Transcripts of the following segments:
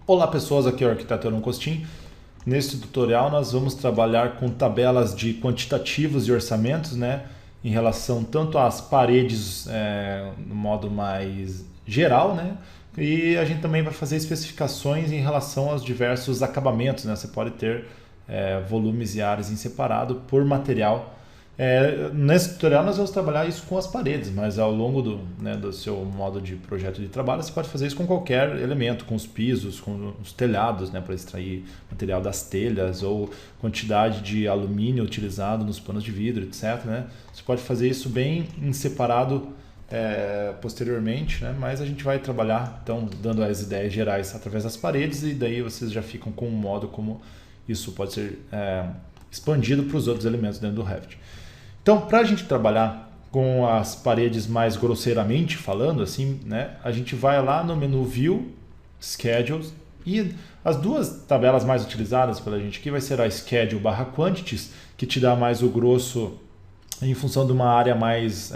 Olá pessoas, aqui é o arquiteto Aaron Costin. Neste tutorial nós vamos trabalhar com tabelas de quantitativos e orçamentos, né, em relação tanto às paredes no modo mais geral, né, e a gente também vai fazer especificações em relação aos diversos acabamentos, né. Você pode ter volumes e áreas em separado por material. Nesse tutorial nós vamos trabalhar isso com as paredes, mas ao longo do seu modo de projeto de trabalho você pode fazer isso com qualquer elemento, com os pisos, com os telhados, né, para extrair material das telhas ou quantidade de alumínio utilizado nos panos de vidro, etc. Né? Você pode fazer isso bem em separado posteriormente, né? Mas a gente vai trabalhar então dando as ideias gerais através das paredes e daí vocês já ficam com um modo como isso pode ser expandido para os outros elementos dentro do Revit. Então, para a gente trabalhar com as paredes mais grosseiramente falando, assim, né, a gente vai lá no menu View, Schedules, e as duas tabelas mais utilizadas pela gente aqui vai ser a Schedule barra Quantities, que te dá mais o grosso em função de uma área mais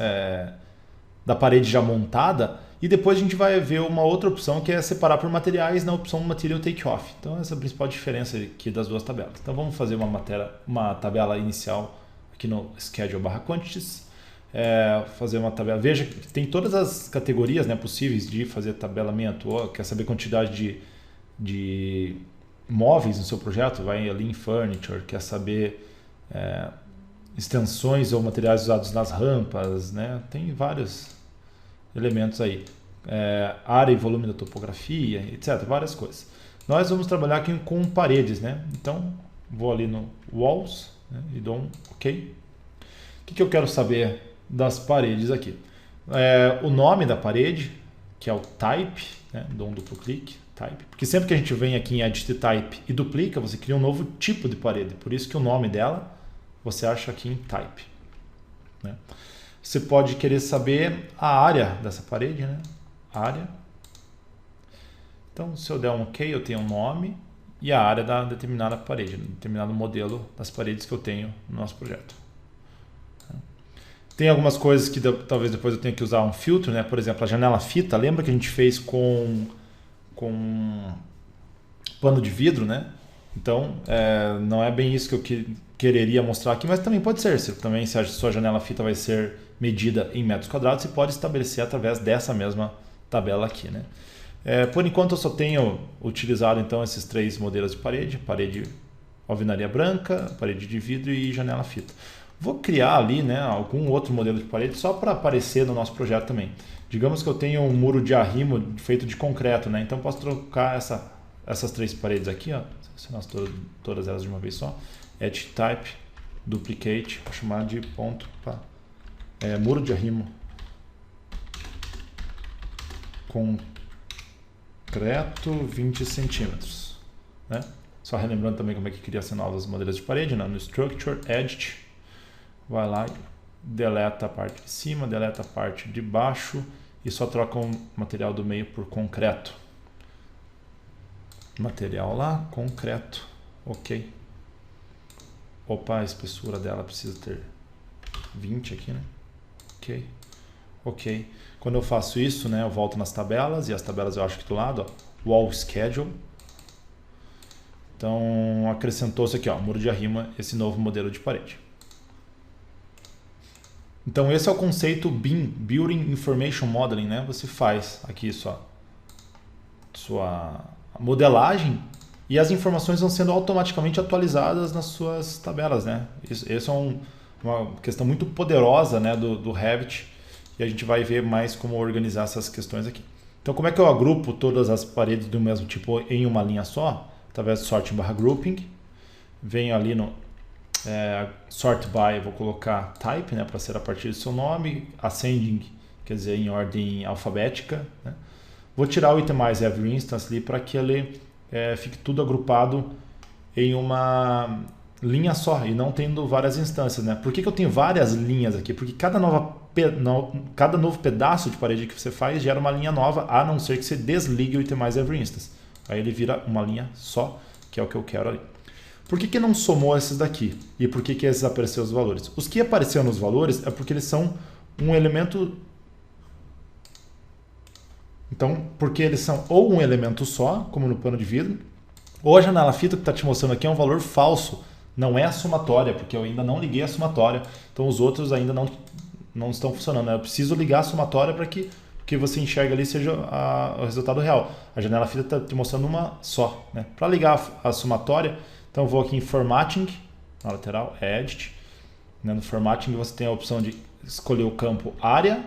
da parede já montada, e depois a gente vai ver uma outra opção que é separar por materiais na opção Material Takeoff. Então essa é a principal diferença aqui das duas tabelas. Então vamos fazer uma tabela inicial aqui no Schedule barra Quantities, fazer uma tabela. Veja que tem todas as categorias, né, possíveis de fazer tabelamento. Ou quer saber a quantidade de móveis no seu projeto? Vai ali em Furniture. Quer saber extensões ou materiais usados nas rampas, né? Tem vários elementos aí. Área e volume da topografia, etc. Várias coisas. Nós vamos trabalhar aqui com paredes, né? Então vou ali no Walls, né, e dou um OK. O que eu quero saber das paredes aqui? O nome da parede, que é o Type, né, dou um duplo clique, Type, porque sempre que a gente vem aqui em Edit Type e duplica, você cria um novo tipo de parede, por isso que o nome dela você acha aqui em Type. Né? Você pode querer saber a área dessa parede, né? Área. Então, se eu der um OK, eu tenho um nome e a área da determinada parede, determinado modelo das paredes que eu tenho no nosso projeto. Tem algumas coisas que talvez depois eu tenha que usar um filtro, né? Por exemplo, a janela fita, lembra que a gente fez com pano de vidro, né? Então, não é bem isso que eu quereria mostrar aqui, mas também pode ser. Se a sua janela fita vai ser medida em metros quadrados, você pode estabelecer através dessa mesma tabela aqui, né? Por enquanto eu só tenho utilizado então esses três modelos de parede alvenaria branca, parede de vidro e janela fita. Vou criar ali, né, algum outro modelo de parede só para aparecer no nosso projeto também. Digamos que eu tenho um muro de arrimo feito de concreto, né? Então posso trocar essas três paredes aqui, ó, selecionar todas elas de uma vez só. Edit Type, Duplicate, vou chamar de ponto muro de arrimo concreto 20 centímetros, né? Só relembrando também como é que cria essas novas modelos de parede, né? No Structure, Edit, vai lá, deleta a parte de cima, deleta a parte de baixo e só troca o material do meio por concreto. Material lá, concreto, OK. Opa, a espessura dela precisa ter 20 aqui, né? OK. Quando eu faço isso, né, eu volto nas tabelas, e as tabelas eu acho aqui do lado, ó, Wall Schedule. Então, acrescentou-se aqui, ó, muro de arrimo, esse novo modelo de parede. Então, esse é o conceito BIM, Building Information Modeling, né? Você faz aqui sua modelagem e as informações vão sendo automaticamente atualizadas nas suas tabelas, né? Isso é uma questão muito poderosa, né, do Revit, e a gente vai ver mais como organizar essas questões aqui. Então, como é que eu agrupo todas as paredes do mesmo tipo em uma linha só? Através do Sorting barra Grouping. Venho ali no Sort By, vou colocar Type, né, para ser a partir do seu nome. Ascending, quer dizer, em ordem alfabética. Né? Vou tirar o Itemize Every Instance ali para que ele fique tudo agrupado em uma linha só e não tendo várias instâncias, né? Por que eu tenho várias linhas aqui? Porque cada novo pedaço de parede que você faz gera uma linha nova, a não ser que você desligue o Itemize Every Instance. Aí ele vira uma linha só, que é o que eu quero ali. Por que não somou esses daqui? E por que esses apareceram os valores? Os que apareceram nos valores é porque eles são um elemento Então, porque eles são ou um elemento só, como no pano de vidro, ou a janela fita que está te mostrando aqui é um valor falso, não é a somatória, porque eu ainda não liguei a somatória, então os outros ainda não estão funcionando. Eu preciso ligar a somatória para que o que você enxerga ali seja o resultado real. A janela fita está te mostrando uma só. Né? Para ligar a somatória, então eu vou aqui em Formatting, na lateral, Edit. Né? No Formatting você tem a opção de escolher o campo área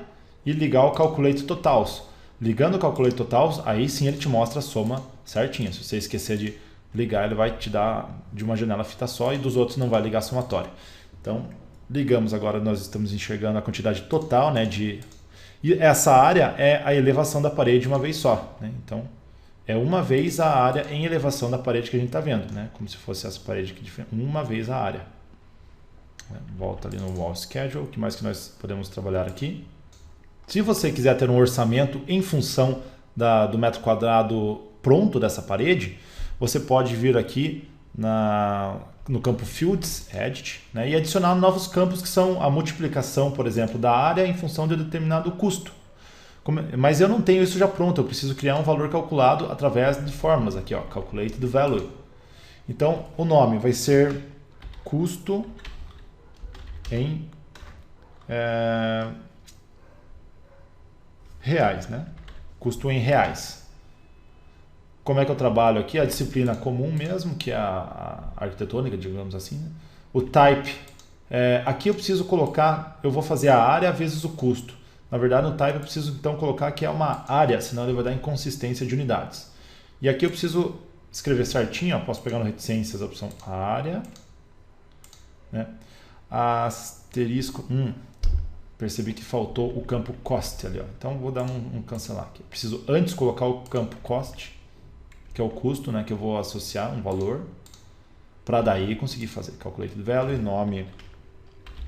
e ligar o Calculate Totals. Ligando o Calculate Totals, aí sim ele te mostra a soma certinha. Se você esquecer de ligar, ele vai te dar de uma janela fita só e dos outros não vai ligar a somatória. Então, ligamos agora, nós estamos enxergando a quantidade total, né, e essa área é a elevação da parede uma vez só. Né? Então, é uma vez a área em elevação da parede que a gente está vendo, né? Como se fosse essa parede aqui, uma vez a área. Volta ali no Wall Schedule, o que mais que nós podemos trabalhar aqui? Se você quiser ter um orçamento em função do metro quadrado pronto dessa parede, você pode vir aqui no campo Fields, Edit, né, e adicionar novos campos que são a multiplicação, por exemplo, da área em função de determinado custo. Mas eu não tenho isso já pronto, eu preciso criar um valor calculado através de fórmulas aqui, ó, Calculate the Value. Então, o nome vai ser custo em reais, né? Custo em reais. Como é que eu trabalho aqui? A disciplina comum mesmo, que é a arquitetônica, digamos assim. Né? O type, aqui eu preciso colocar, eu vou fazer a área vezes o custo. Na verdade, no type eu preciso então colocar que é uma área, senão ele vai dar inconsistência de unidades. E aqui eu preciso escrever certinho, ó, posso pegar no reticências a opção área, né? Asterisco, percebi que faltou o campo cost ali, ó. Então vou dar um cancelar aqui. Preciso antes colocar o campo cost, que é o custo, né, que eu vou associar um valor, para daí conseguir fazer calculate the value, nome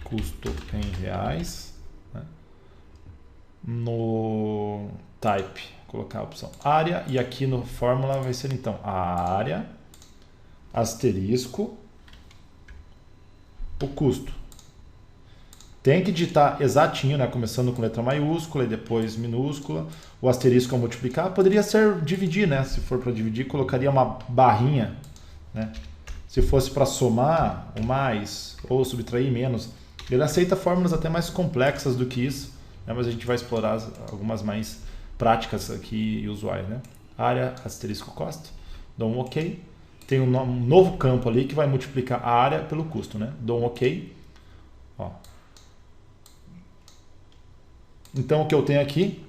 custo em reais, né? No type colocar a opção área e aqui no fórmula vai ser então a área asterisco o custo. Tem que digitar exatinho, né? Começando com letra maiúscula e depois minúscula. O asterisco ao multiplicar poderia ser dividir, né? Se for para dividir, colocaria uma barrinha, né? Se fosse para somar o mais ou subtrair menos. Ele aceita fórmulas até mais complexas do que isso, né? Mas a gente vai explorar algumas mais práticas aqui e usuais, né? Área asterisco cost. Dou um OK. Tem um novo campo ali que vai multiplicar a área pelo custo, né? Dou um OK. Ó. Então o que eu tenho aqui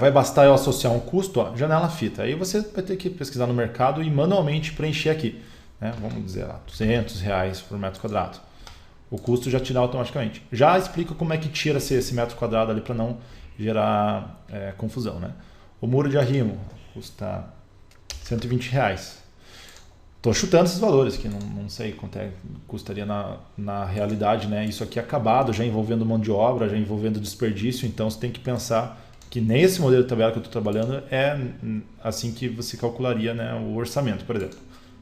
vai bastar eu associar um custo, ó, janela fita. Aí você vai ter que pesquisar no mercado e manualmente preencher aqui. Né? Vamos dizer lá, R$200 por metro quadrado. O custo já tira automaticamente. Já explico como é que tira esse metro quadrado ali para não gerar confusão. Né? O muro de arrimo custa R$120. Estou chutando esses valores que não sei quanto custaria na realidade, né? Isso aqui é acabado, já envolvendo mão de obra, já envolvendo desperdício, então você tem que pensar que nesse modelo de tabela que eu estou trabalhando é assim que você calcularia, né, o orçamento, por exemplo.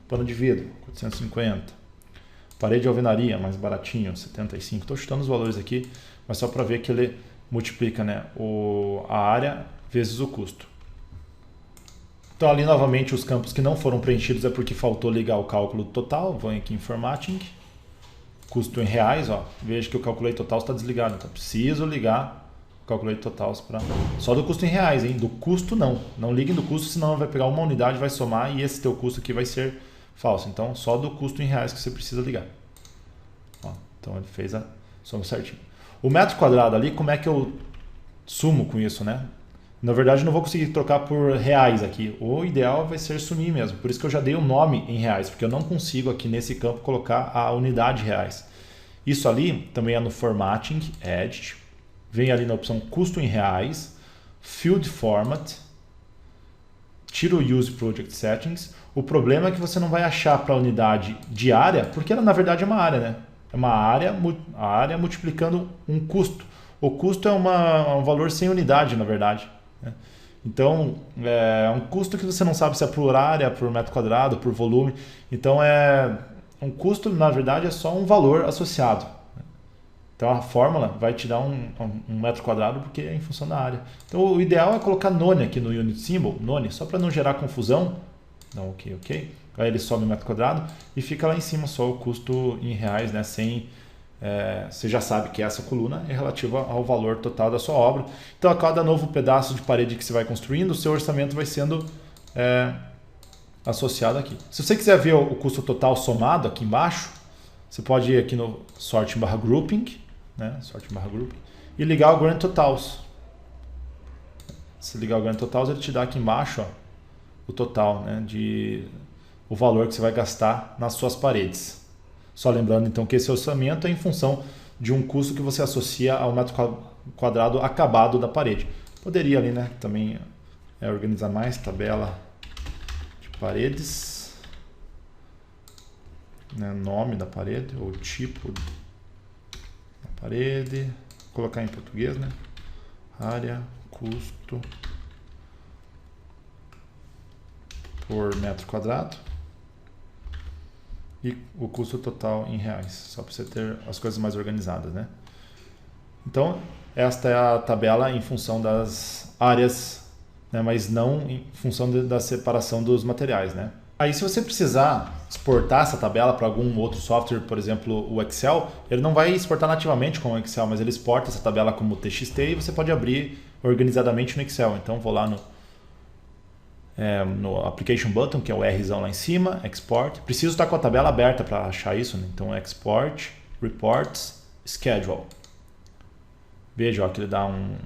Pano de vidro, 450. Parede de alvenaria, mais baratinho, 75. Estou chutando os valores aqui, mas só para ver que ele multiplica, né, a área vezes o custo. Então ali novamente os campos que não foram preenchidos é porque faltou ligar o cálculo total. Vou aqui em Formatting, custo em reais, ó. Veja que o Calculate Totals está desligado, então preciso ligar o Calculate Totals para só do custo em reais, hein? Do custo não liguem do custo, senão vai pegar uma unidade, vai somar e esse teu custo aqui vai ser falso. Então só do custo em reais que você precisa ligar. Ó, então ele fez a soma certinho. O metro quadrado ali, como é que eu sumo com isso, né? Na verdade, eu não vou conseguir trocar por reais aqui. O ideal vai ser sumir mesmo. Por isso que eu já dei o nome em reais, porque eu não consigo aqui nesse campo colocar a unidade reais. Isso ali também é no Formatting, Edit. Vem ali na opção Custo em Reais, Field Format, tira o Use Project Settings. O problema é que você não vai achar para a unidade de área, porque ela na verdade é uma área, né? É uma área, a área multiplicando um custo. O custo é um valor sem unidade, na verdade. Então, é um custo que você não sabe se é por área, por metro quadrado, por volume. Então, um custo, na verdade, é só um valor associado. Então a fórmula vai te dar um metro quadrado porque é em função da área. Então o ideal é colocar none aqui no unit symbol, none, só para não gerar confusão. Então, ok. Aí ele sobe o metro quadrado e fica lá em cima só o custo em reais, né? Você já sabe que essa coluna é relativa ao valor total da sua obra. Então a cada novo pedaço de parede que você vai construindo, o seu orçamento vai sendo associado aqui. Se você quiser ver o custo total somado aqui embaixo, você pode ir aqui no Sorting/Grouping, né? Sorting/Grouping, e ligar o Grand Totals. Se ligar o Grand Totals, ele te dá aqui embaixo, ó, o total, né, o valor que você vai gastar nas suas paredes. Só lembrando então que esse orçamento é em função de um custo que você associa ao metro quadrado acabado da parede. Poderia ali, né, também organizar mais, tabela de paredes. Né, nome da parede ou tipo da parede, colocar em português, né? Área, custo por metro quadrado e o custo total em reais, só para você ter as coisas mais organizadas, né? Então esta é a tabela em função das áreas, né? Mas não em função da separação dos materiais, né? Aí, se você precisar exportar essa tabela para algum outro software, por exemplo, o Excel, ele não vai exportar nativamente com o Excel, mas ele exporta essa tabela como TXT e você pode abrir organizadamente no Excel. Então, vou lá no Application Button, que é o Rzão lá em cima, Export. Preciso estar com a tabela aberta para achar isso, né? Então, Export, Reports, Schedule. Veja, ó, que ele dá um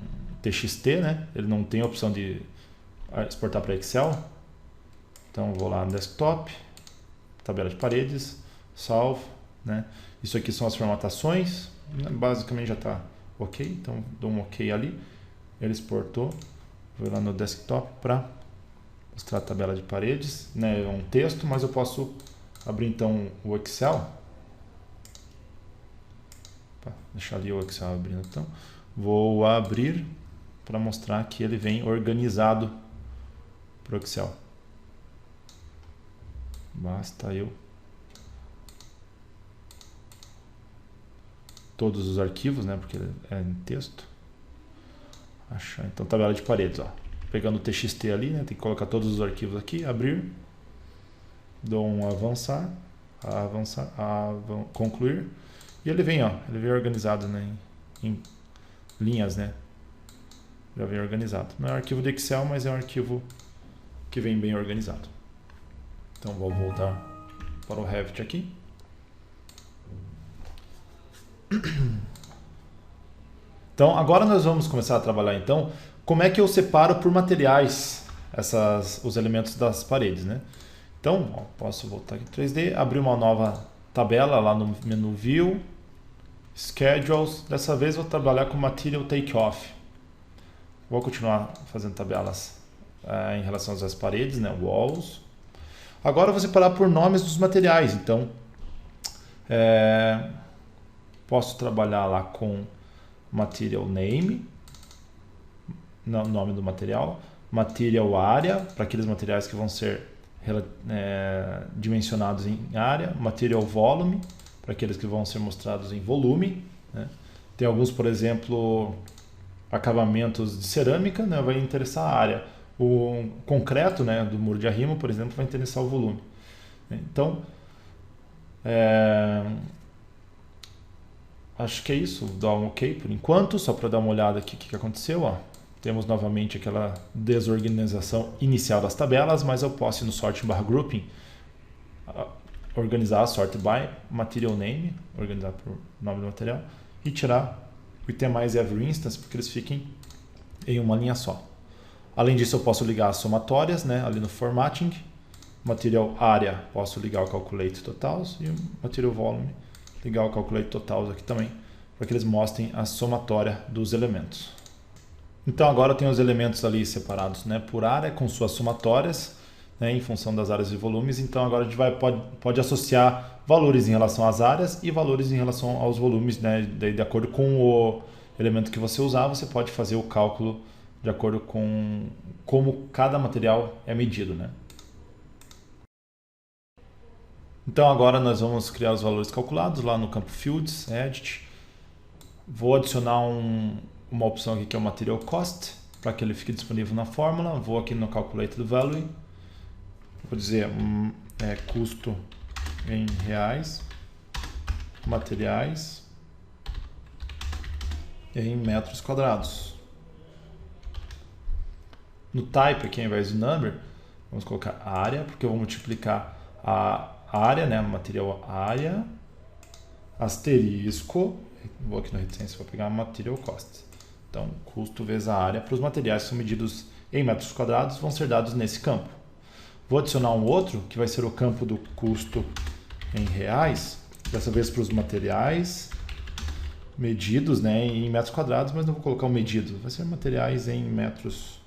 TXT, né? Ele não tem a opção de exportar para Excel. Então, vou lá no desktop, tabela de paredes, salvo, né? Isso aqui são as formatações, né? Basicamente já está ok, então dou um ok ali, ele exportou, vou lá no desktop para mostrar a tabela de paredes, né? É um texto, mas eu posso abrir então o Excel, deixar ali o Excel abrindo então, vou abrir para mostrar que ele vem organizado para o Excel. Basta eu todos os arquivos, né, porque é em texto. Achar então tabela de paredes, ó. Pegando o TXT ali, né, tem que colocar todos os arquivos aqui, abrir, dou um avançar, concluir e ele vem, ó, ele vem organizado, né, em linhas, né. Já vem organizado. Não é um arquivo de Excel, mas é um arquivo que vem bem organizado. Então vou voltar para o Revit aqui. Então agora nós vamos começar a trabalhar então como é que eu separo por materiais os elementos das paredes, né? Então ó, posso voltar aqui em 3D, abrir uma nova tabela lá no menu View, Schedules. Dessa vez vou trabalhar com Material Takeoff. Vou continuar fazendo tabelas em relação às paredes, né? Walls. Agora eu vou separar por nomes dos materiais, então posso trabalhar lá com Material Name, nome do material, Material Area, para aqueles materiais que vão ser dimensionados em área, Material Volume, para aqueles que vão ser mostrados em volume, né? Tem alguns, por exemplo, acabamentos de cerâmica, né? Vai interessar a área. O concreto, né, do muro de arrimo, por exemplo, vai interessar o volume. Então, acho que é isso. Dá um ok por enquanto, só para dar uma olhada aqui o que aconteceu. Ó. Temos novamente aquela desorganização inicial das tabelas, mas eu posso ir no Sorting/Grouping, organizar a Sort by Material Name, organizar por nome do material, e tirar o Itemize Every Instance, porque eles fiquem em uma linha só. Além disso, eu posso ligar as somatórias, né, ali no Formatting. Material Area, posso ligar o Calculate Totals. E o Material Volume, ligar o Calculate Totals aqui também, para que eles mostrem a somatória dos elementos. Então agora eu tenho os elementos ali separados, né, por área, com suas somatórias, né, em função das áreas e volumes. Então agora a gente pode associar valores em relação às áreas e valores em relação aos volumes, né, de acordo com o elemento que você usar, você pode fazer o cálculo de acordo com como cada material é medido, né? Então agora nós vamos criar os valores calculados lá no campo Fields, Edit. Vou adicionar uma opção aqui que é o Material Cost, para que ele fique disponível na fórmula. Vou aqui no Calculate the Value, vou dizer custo em reais, materiais em metros quadrados. No type aqui, ao invés de number, vamos colocar área, porque eu vou multiplicar a área, né, material área, asterisco, vou aqui no reticência, vou pegar material cost. Então, custo vezes a área para os materiais que são medidos em metros quadrados vão ser dados nesse campo. Vou adicionar um outro, que vai ser o campo do custo em reais, dessa vez para os materiais medidos, né, em metros quadrados, mas não vou colocar o medido, vai ser materiais em metros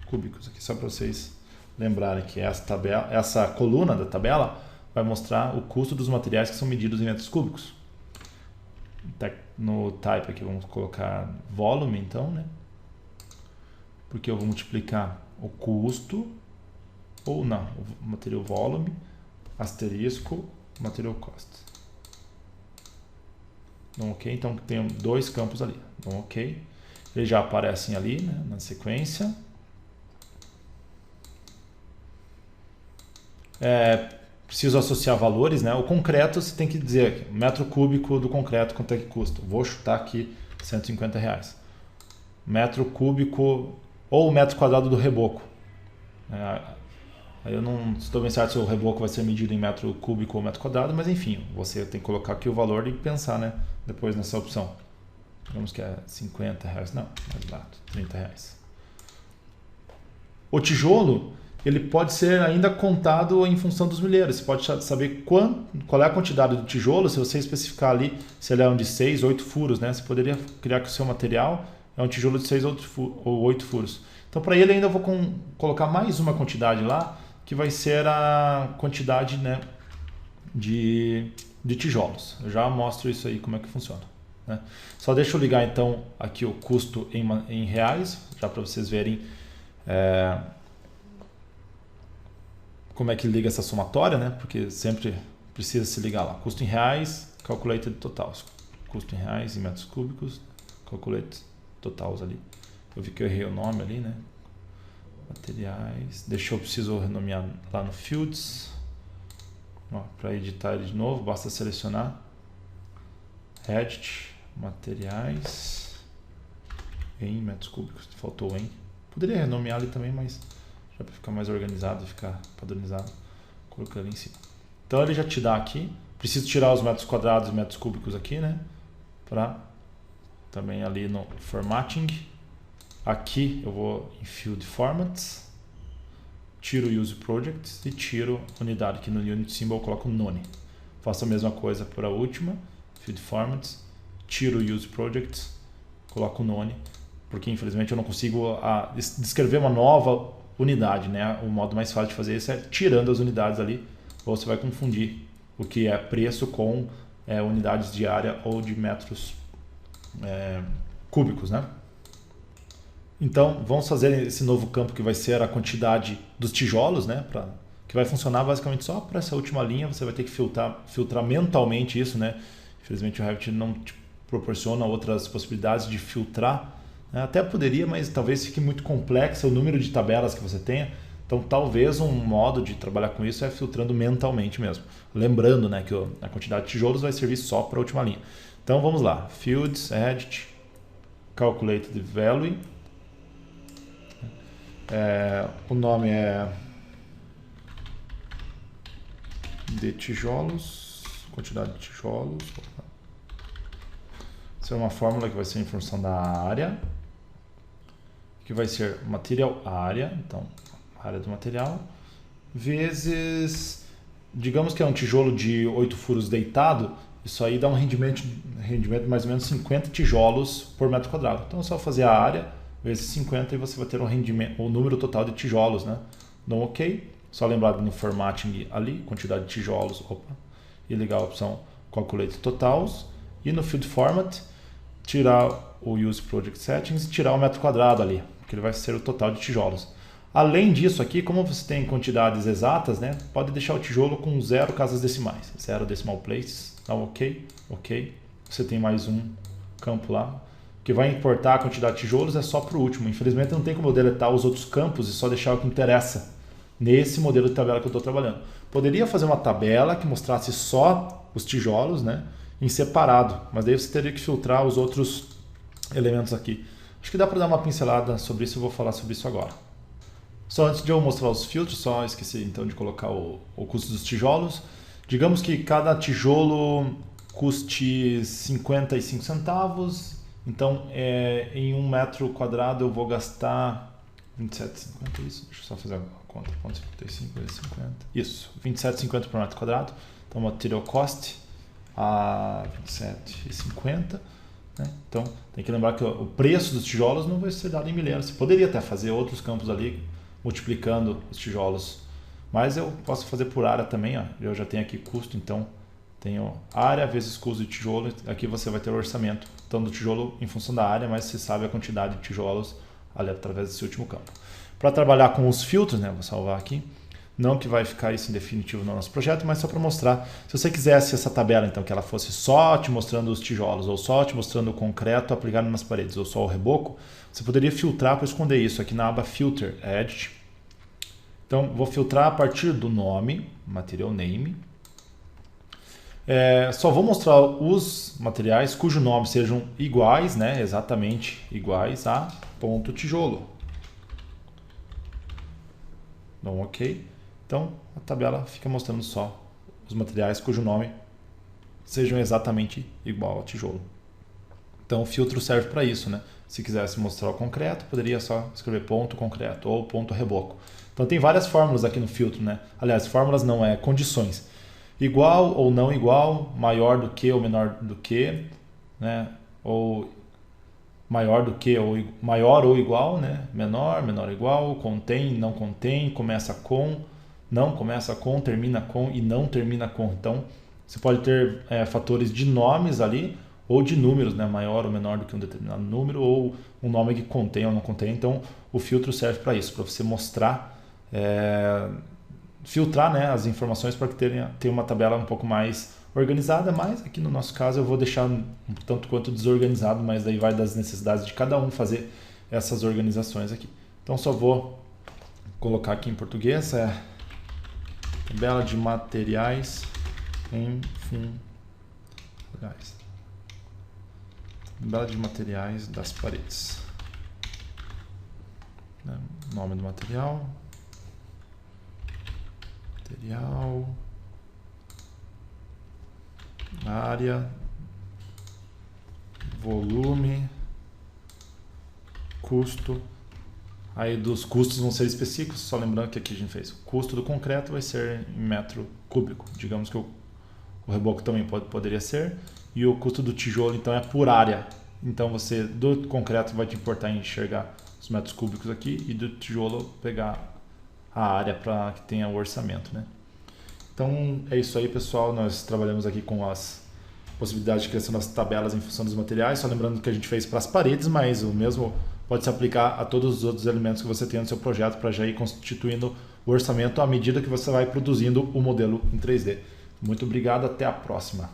cúbicos, aqui só para vocês lembrarem que essa coluna da tabela vai mostrar o custo dos materiais que são medidos em metros cúbicos. No type aqui vamos colocar volume, então, né? Porque eu vou multiplicar o custo, ou não, o material volume, asterisco, material cost. Ok, então tem dois campos ali. Ok, eles já aparecem ali, né, na sequência. Preciso associar valores, né? O concreto você tem que dizer aqui, metro cúbico do concreto quanto é que custa. Vou chutar aqui R$150. Metro cúbico ou metro quadrado do reboco. Aí eu não estou bem certo se o reboco vai ser medido em metro cúbico ou metro quadrado, mas enfim, você tem que colocar aqui o valor e pensar, né, depois nessa opção. Digamos que é R$50, não, mais barato, R$30. O tijolo, ele pode ser ainda contado em função dos milheiros. Você pode saber qual é a quantidade do tijolo, se você especificar ali se ele é um de 6 ou 8 furos, né? Você poderia criar que o seu material é um tijolo de 6 ou 8 furos. Então, para ele ainda eu vou colocar mais uma quantidade lá, que vai ser a quantidade, né, de tijolos. Eu já mostro isso aí, como é que funciona, né? Só deixa eu ligar então aqui o custo em reais, já para vocês verem como é que liga essa somatória, né? Porque sempre precisa se ligar lá. Custo em reais, calculated totals. Custo em reais em metros cúbicos, calculate totals ali. Eu vi que eu errei o nome ali, né? Materiais. Eu preciso renomear lá no fields. Para editar ele de novo, basta selecionar edit, materiais em metros cúbicos. Faltou em. Poderia renomear ali também, mas já para ficar mais organizado e ficar padronizado, colocar ali em cima. Então ele já te dá aqui. Preciso tirar os metros quadrados e metros cúbicos aqui, né? Para também ali no formatting. Aqui eu vou em field formats, tiro use projects e tiro unidade. Aqui no unit symbol eu coloco none. Faço a mesma coisa para a última, field formats, tiro use projects, coloco none, porque infelizmente eu não consigo descrever uma nova unidade, né? O modo mais fácil de fazer isso é tirando as unidades ali, ou você vai confundir o que é preço com unidades de área ou de metros cúbicos, né? Então, vamos fazer esse novo campo que vai ser a quantidade dos tijolos, né? Que vai funcionar basicamente só para essa última linha. Você vai ter que filtrar mentalmente isso, né? Infelizmente o Revit não te proporciona outras possibilidades de filtrar, né? Até poderia, mas talvez fique muito complexo o número de tabelas que você tenha. Então, talvez um modo de trabalhar com isso é filtrando mentalmente mesmo. Lembrando, né, que a quantidade de tijolos vai servir só para a última linha. Então, vamos lá. Fields, Edit, Calculate the Value. O nome é de tijolos, quantidade de tijolos. Isso é uma fórmula que vai ser em função da área, que vai ser material área, então área do material, vezes, digamos que é um tijolo de 8 furos deitado, isso aí dá um rendimento de mais ou menos 50 tijolos por metro quadrado. Então é só fazer a área vezes 50 e você vai ter o número total de tijolos, né? Dou OK, só lembrar no formatting ali, quantidade de tijolos, e ligar a opção Calculate Totals, e no Field Format, tirar o Use Project Settings e tirar o metro quadrado ali, porque ele vai ser o total de tijolos. Além disso aqui, como você tem quantidades exatas, né? Pode deixar o tijolo com 0 casas decimais, 0 decimal places, dá OK, OK. Você tem mais um campo lá, que vai importar a quantidade de tijolos é só para o último. Infelizmente não tem como eu deletar os outros campos e só deixar o que interessa nesse modelo de tabela que eu estou trabalhando. Poderia fazer uma tabela que mostrasse só os tijolos, né, em separado, mas daí você teria que filtrar os outros elementos aqui. Acho que dá para dar uma pincelada sobre isso, eu vou falar sobre isso agora. Só antes de eu mostrar os filtros, só esqueci então de colocar o custo dos tijolos. Digamos que cada tijolo custe 55 centavos, então em 1 metro quadrado eu vou gastar 27,50, isso? Deixa eu só fazer a conta, 55 vezes 50, isso, 27,50 por metro quadrado, então material cost a 27,50, né? Então tem que lembrar que o preço dos tijolos não vai ser dado em milhares, você poderia até fazer outros campos ali, multiplicando os tijolos, mas eu posso fazer por área também, ó. Eu já tenho aqui custo, então tenho área vezes custo de tijolo, aqui você vai ter o orçamento, então do tijolo em função da área, mas você sabe a quantidade de tijolos ali através desse último campo. Para trabalhar com os filtros, né, vou salvar aqui, não que vai ficar isso em definitivo no nosso projeto, mas só para mostrar, se você quisesse essa tabela, então que ela fosse só te mostrando os tijolos, ou só te mostrando o concreto aplicado nas paredes, ou só o reboco, você poderia filtrar para esconder isso aqui na aba Filter Edit. Então, vou filtrar a partir do nome, Material Name. Só vou mostrar os materiais cujo nome sejam iguais, né, exatamente iguais a ponto tijolo. Então, ok. Então, a tabela fica mostrando só os materiais cujo nome sejam exatamente igual ao tijolo. Então, o filtro serve para isso, né? Se quisesse mostrar o concreto, poderia só escrever ponto concreto ou ponto reboco. Então, tem várias fórmulas aqui no filtro, né? Aliás, fórmulas não, condições. Igual ou não igual, maior do que ou menor do que, né? Ou maior do que ou maior ou igual, né? Menor, menor ou igual, contém, não contém, começa com, não começa com, termina com e não termina com. Então, você pode ter fatores de nomes ali, ou de números, né? Maior ou menor do que um determinado número, ou um nome que contém ou não contém. Então, o filtro serve para isso, para você mostrar, filtrar, né, as informações para que tenha uma tabela um pouco mais organizada, mas aqui no nosso caso eu vou deixar um tanto quanto desorganizado, mas daí vai das necessidades de cada um fazer essas organizações aqui. Então, só vou colocar aqui em português, tabela de materiais em funcionais. Tabela de materiais das paredes. Nome do material. Área. Volume. Custo. Aí dos custos vão ser específicos, só lembrando que aqui a gente fez. O custo do concreto vai ser em metro cúbico. Digamos que o reboco também poderia ser. E o custo do tijolo, então, é por área. Então, você do concreto vai te importar em enxergar os metros cúbicos aqui e do tijolo pegar a área para que tenha o orçamento, né? Então, é isso aí, pessoal. Nós trabalhamos aqui com as possibilidades de criação das tabelas em função dos materiais. Só lembrando que a gente fez para as paredes, mas o mesmo pode se aplicar a todos os outros elementos que você tem no seu projeto para já ir constituindo o orçamento à medida que você vai produzindo o modelo em 3D. Muito obrigado, até a próxima.